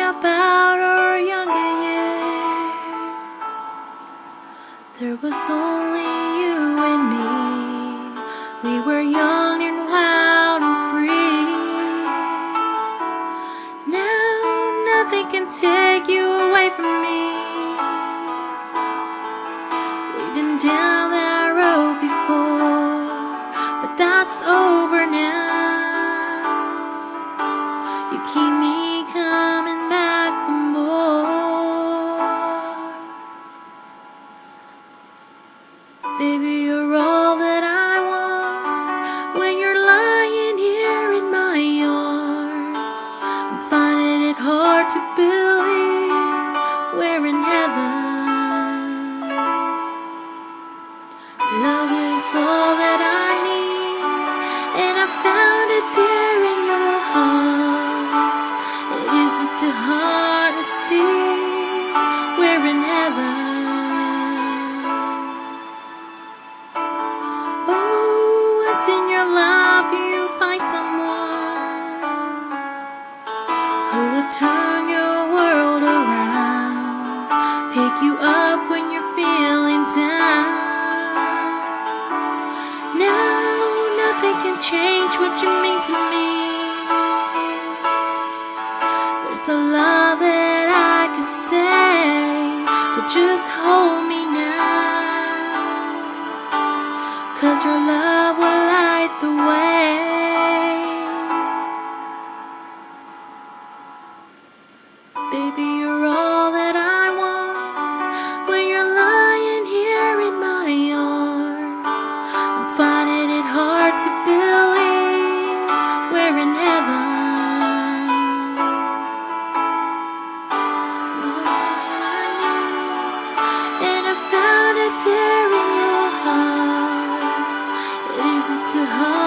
about our younger years. There was only you and me. We were young and wild and free. Now nothing can take you away from me. We've been down that road before, but that's over now. You keep me coming back for more. Baby, you're all that I want. When you're lying here in my arms, I'm finding it hard to believe we're in heaven. Love is all that I need, and I found it there in your heart. It isn't too hard to see we're in heaven. Oh, what's in your life? You find someone who will turn your world around, pick you up when you're feeling down. Now nothing can change what you mean to me. There's a love that I could say, but just hold me now, 'cause your love will light the way. Baby, you're all that I want. When you're lying here in my arms, I'm finding it hard to believe we're in heaven. Love's all I need, and I found it there in your heart. It isn't too hard